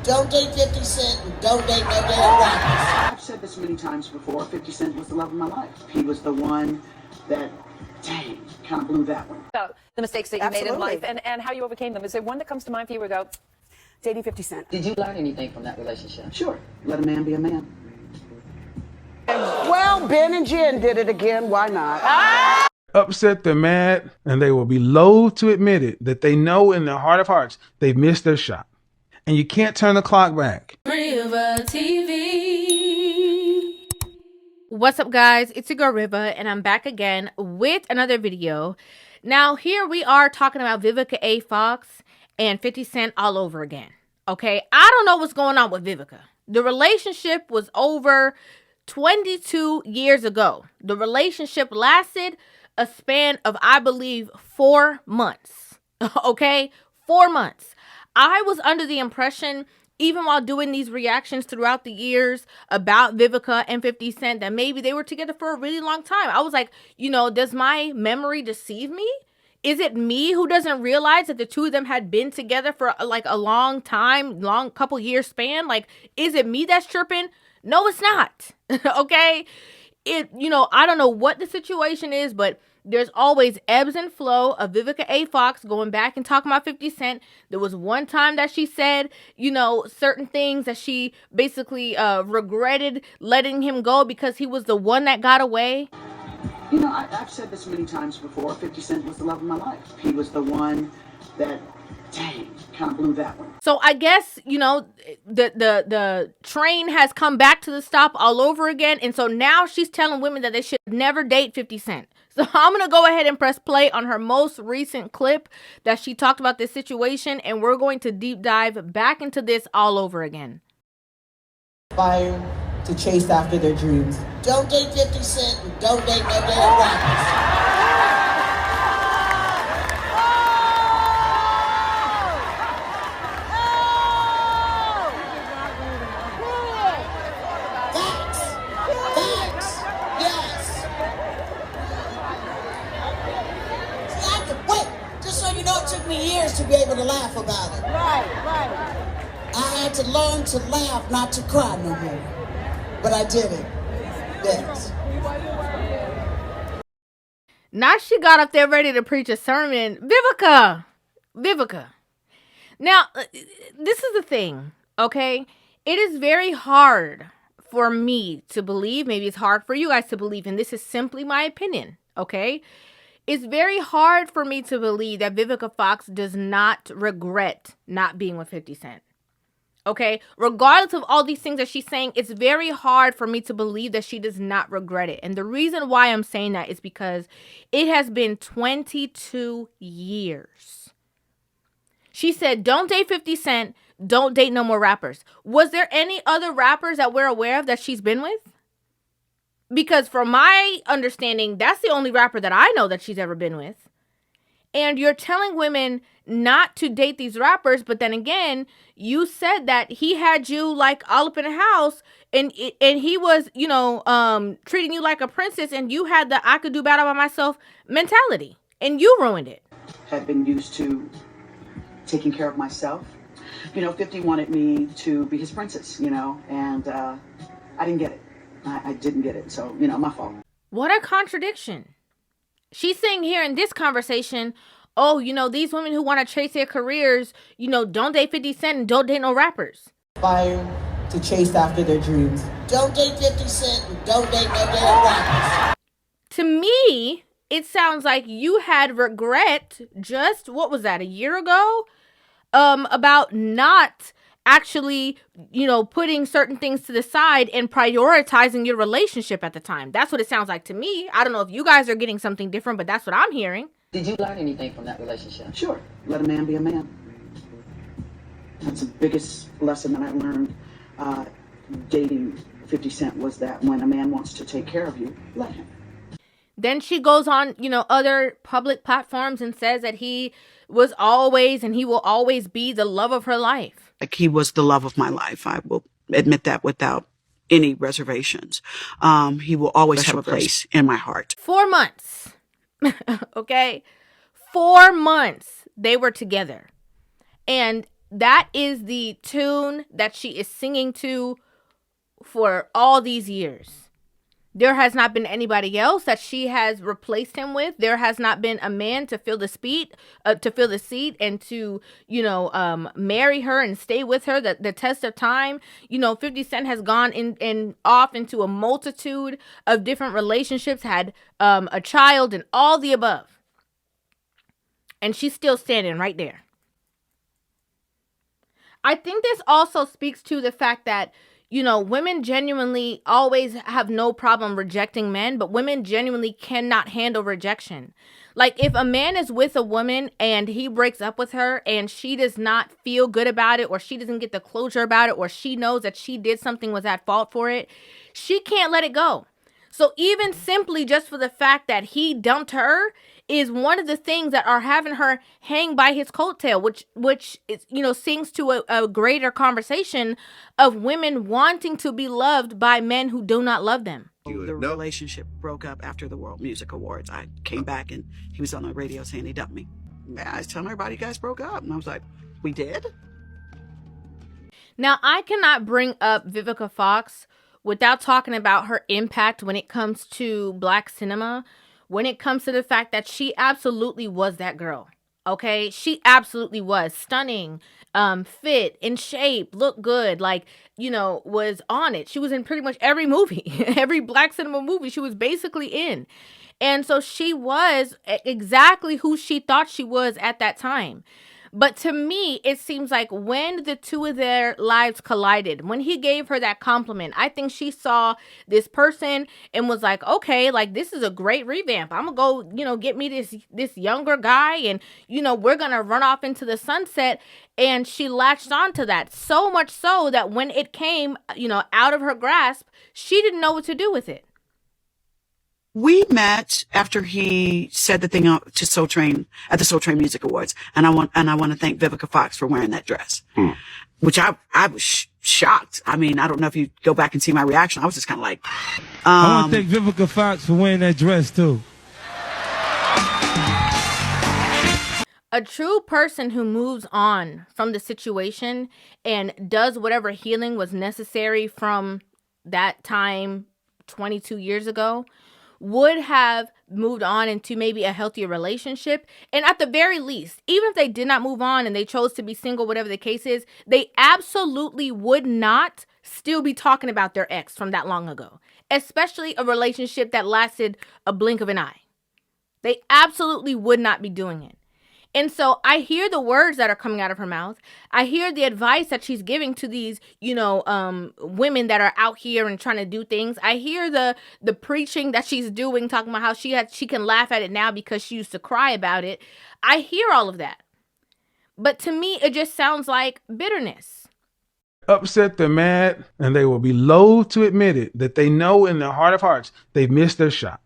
Don't date 50 Cent and don't date no damn rappers. I've said this many times before, 50 Cent was the love of my life. He was the one that, dang, kind of blew that one. About the mistakes that you made in life and how you overcame them. Is there one that comes to mind for you where you go, dating 50 Cent? Did you learn anything from that relationship? Sure, let a man be a man. Well, Ben and Jen did it again. Why not? Upset, they're mad, and they will be loath to admit it that they know in their heart of hearts they've missed their shot. And you can't turn the clock back. Rivah TV. What's up, guys? It's your girl Rivah, and I'm back again with another video. Now, here we are talking about Vivica A. Fox and 50 Cent all over again. Okay, I don't know what's going on with Vivica. The relationship was over 22 years ago. The relationship lasted a span of, I believe, 4 months. Okay, 4 months. I was under the impression, even while doing these reactions throughout the years about Vivica and 50 Cent, that maybe they were together for a really long time. I was like, does my memory deceive me? Is it me who doesn't realize that the two of them had been together for like a long time, long couple years span? Like, is it me that's tripping? No, it's not. Okay? I don't know what the situation is, but there's always ebbs and flow of Vivica A. Fox going back and talking about 50 Cent. There was one time that she said, certain things that she basically regretted letting him go because he was the one that got away. I've said this many times before, 50 Cent was the love of my life. He was the one that, dang, kind of blew that one. So I guess, the train has come back to the stop all over again. And so now she's telling women that they should never date 50 Cent. So I'm going to go ahead and press play on her most recent clip that she talked about this situation. And we're going to deep dive back into this all over again. Fire to chase after their dreams. Don't date 50 Cent and don't date no damn rappers. Years to be able to laugh about it. Right. I had to learn to laugh, not to cry no more. But I did it. Yes. Now she got up there ready to preach a sermon. Vivica. Now, this is the thing, okay? It is very hard for me to believe, maybe it's hard for you guys to believe, and this is simply my opinion, okay? It's very hard for me to believe that Vivica Fox does not regret not being with 50 Cent. Okay? Regardless of all these things that she's saying, it's very hard for me to believe that she does not regret it. And the reason why I'm saying that is because it has been 22 years. She said, don't date 50 Cent, don't date no more rappers. Was there any other rappers that we're aware of that she's been with? Because from my understanding, that's the only rapper that I know that she's ever been with. And you're telling women not to date these rappers, but then again, you said that he had you like all up in the house and he was, treating you like a princess, and you had the I could do better by myself mentality, and you ruined it. Had been used to taking care of myself. 50 wanted me to be his princess, and I didn't get it. I didn't get it, so, my fault. What a contradiction. She's saying here in this conversation, these women who want to chase their careers, don't date 50 Cent and don't date no rappers. Fire to chase after their dreams. Don't date 50 Cent and don't date no damn rappers. To me, it sounds like you had regret just, what was that, a year ago? About not actually, putting certain things to the side and prioritizing your relationship at the time. That's what it sounds like to me. I don't know if you guys are getting something different, but that's what I'm hearing. Did you learn anything from that relationship? Sure, let a man be a man. That's the biggest lesson that I learned dating 50 Cent, was that when a man wants to take care of you, let him. Then she goes on, other public platforms and says that he was always and he will always be the love of her life. Like, he was the love of my life. I will admit that without any reservations. He will always have a place in my heart. 4 months. Okay? 4 months they were together. And that is the tune that she is singing to for all these years. There has not been anybody else that she has replaced him with. There has not been a man to fill the seat, and to, marry her and stay with her, the test of time. 50 Cent has gone off into a multitude of different relationships, had a child and all the above. And she's still standing right there. I think this also speaks to the fact that, women genuinely always have no problem rejecting men, but women genuinely cannot handle rejection. Like, if a man is with a woman and he breaks up with her and she does not feel good about it, or she doesn't get the closure about it, or she knows that she did something, was at fault for it, she can't let it go. So even simply just for the fact that he dumped her is one of the things that are having her hang by his coattail, which is, sings to a greater conversation of women wanting to be loved by men who do not love them. The relationship broke up after the World Music Awards. I came back and he was on the radio saying he dumped me. I was telling everybody, you guys broke up. And I was like, we did? Now, I cannot bring up Vivica Fox without talking about her impact when it comes to Black cinema, when it comes to the fact that she absolutely was that girl. Okay, she absolutely was stunning, fit, in shape, looked good, was on it. She was in pretty much every movie, every Black cinema movie she was basically in. And so she was exactly who she thought she was at that time. But to me, it seems like when the two of their lives collided, when he gave her that compliment, I think she saw this person and was like, okay, this is a great revamp. I'm going to go, get me this younger guy, and, we're going to run off into the sunset. And she latched on to that so much so that when it came, out of her grasp, she didn't know what to do with it. We met after he said the thing to Soul Train at the Soul Train Music Awards, and I want to thank Vivica Fox for wearing that dress, which I was shocked. I mean, I don't know if you go back and see my reaction. I was just kind of like, I want to thank Vivica Fox for wearing that dress too. A true person who moves on from the situation and does whatever healing was necessary from that time 22 years ago would have moved on into maybe a healthier relationship. And at the very least, even if they did not move on and they chose to be single, whatever the case is, they absolutely would not still be talking about their ex from that long ago, especially a relationship that lasted a blink of an eye. They absolutely would not be doing it. And so I hear the words that are coming out of her mouth. I hear the advice that she's giving to these, women that are out here and trying to do things. I hear the preaching that she's doing, talking about how she can laugh at it now because she used to cry about it. I hear all of that. But to me, it just sounds like bitterness. Upset, they're mad, and they will be loath to admit it, that they know in their heart of hearts they've missed their shot.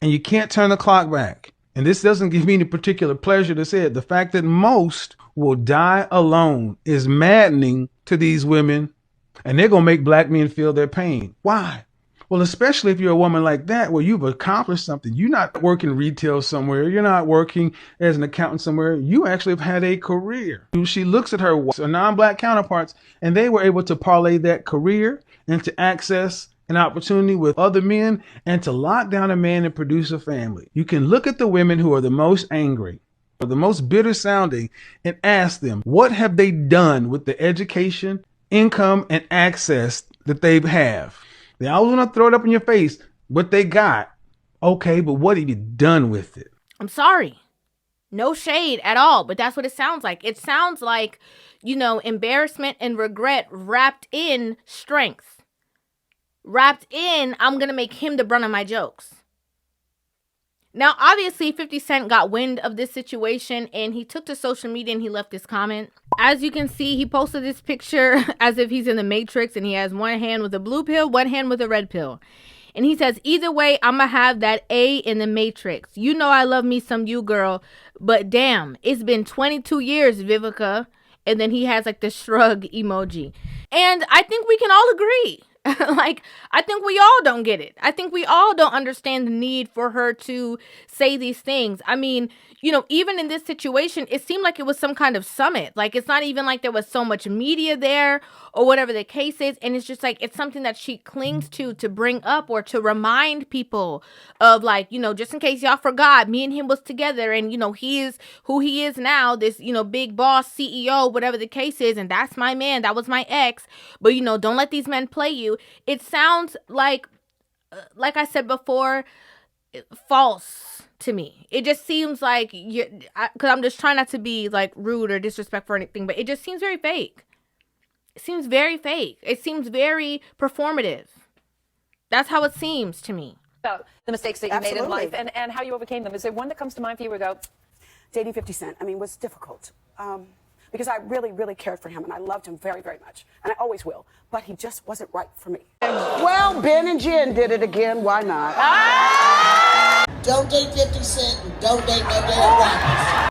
And you can't turn the clock back. And this doesn't give me any particular pleasure to say it. The fact that most will die alone is maddening to these women, and they're going to make Black men feel their pain. Why? Well, especially if you're a woman like that, where you've accomplished something. You're not working retail somewhere. You're not working as an accountant somewhere. You actually have had a career. She looks at her non-Black counterparts, and they were able to parlay that career into access an opportunity with other men and to lock down a man and produce a family. You can look at the women who are the most angry or the most bitter sounding and ask them, what have they done with the education, income, and access that they have? They always want to throw it up in your face, what they got. Okay, but what have you done with it? I'm sorry. No shade at all, but that's what it sounds like. It sounds like, embarrassment and regret wrapped in strength. Wrapped in, I'm going to make him the brunt of my jokes. Now, obviously, 50 Cent got wind of this situation and he took to social media and he left this comment. As you can see, he posted this picture as if he's in the Matrix and he has one hand with a blue pill, one hand with a red pill. And he says, either way, I'm going to have that A in the Matrix. You know I love me some you, girl. But damn, it's been 22 years, Vivica. And then he has the shrug emoji. And I think we can all agree Like, I think we all don't get it. I think we all don't understand the need for her to say these things. I mean, you know, even in this situation, it seemed like it was some kind of summit. Like, it's not even like there was so much media there or whatever the case is. And it's just like, it's something that she clings to bring up or to remind people of, like, you know, just in case y'all forgot, me and him was together and, you know, he is who he is now, this, you know, big boss, CEO, whatever the case is. And that's my man. That was my ex. But, you know, don't let these men play you. It sounds like I said before, false to me. It just seems like because I'm just trying not to be like rude or disrespectful or anything, but it just seems very fake. It seems very fake. It seems very performative. That's how it seems to me. About the mistakes that you made in life and how you overcame them. Is there one that comes to mind for you? Go, dating 50 Cent, I mean, was difficult. Because I really, really cared for him, and I loved him very, very much. And I always will. But he just wasn't right for me. Well, Ben and Jen did it again. Why not? Don't date 50 Cent and don't date no damn rappers.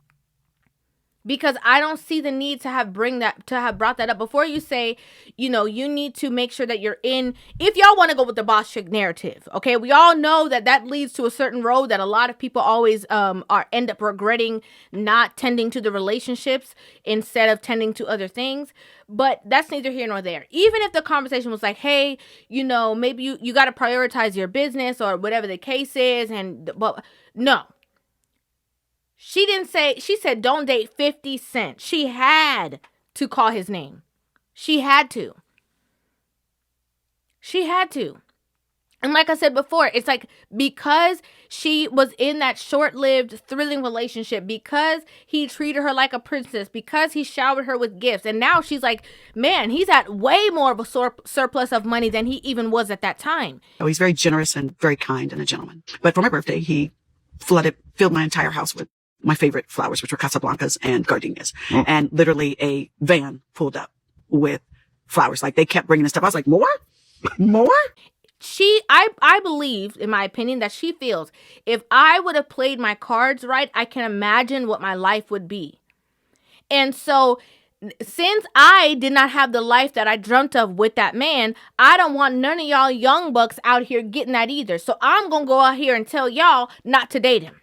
Because I don't see the need to have brought that up. Before you say, you know, you need to make sure that you're in, if y'all want to go with the boss chick narrative, okay? We all know that leads to a certain road that a lot of people always end up regretting not tending to the relationships instead of tending to other things. But that's neither here nor there. Even if the conversation was like, hey, you know, maybe you got to prioritize your business or whatever the case is. But no. She didn't say, she said, don't date 50 Cent. She had to call his name. She had to. She had to. And like I said before, it's like because she was in that short-lived, thrilling relationship, because he treated her like a princess, because he showered her with gifts, and now she's like, man, he's at way more of a surplus of money than he even was at that time. Oh, he's very generous and very kind and a gentleman. But for my birthday, he filled my entire house with my favorite flowers, which were Casablancas and gardenias. And literally a van pulled up with flowers. Like, they kept bringing this stuff. I was like, more? More? I believe, in my opinion, that she feels if I would have played my cards right, I can imagine what my life would be. And so, since I did not have the life that I dreamt of with that man, I don't want none of y'all young bucks out here getting that either. So I'm going to go out here and tell y'all not to date him.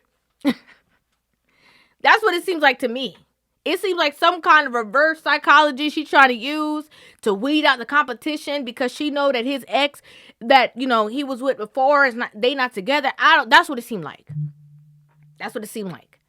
That's what it seems like to me. It seems like some kind of reverse psychology she's trying to use to weed out the competition because she know that his ex that, you know, he was with before they not together. That's what it seemed like. That's what it seemed like.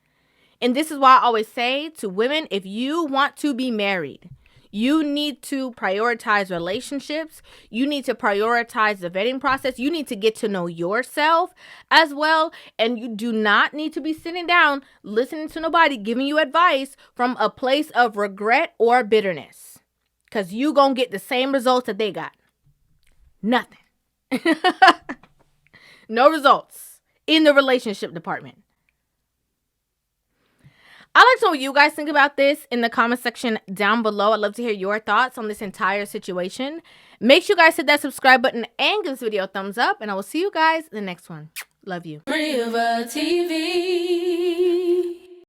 And this is why I always say to women, if you want to be married, you need to prioritize relationships. You need to prioritize the vetting process. You need to get to know yourself as well. And you do not need to be sitting down, listening to nobody giving you advice from a place of regret or bitterness. Because you gonna get the same results that they got. Nothing. No results in the relationship department. I'd like to know what you guys think about this in the comment section down below. I'd love to hear your thoughts on this entire situation. Make sure you guys hit that subscribe button and give this video a thumbs up. And I will see you guys in the next one. Love you. Rivah TV.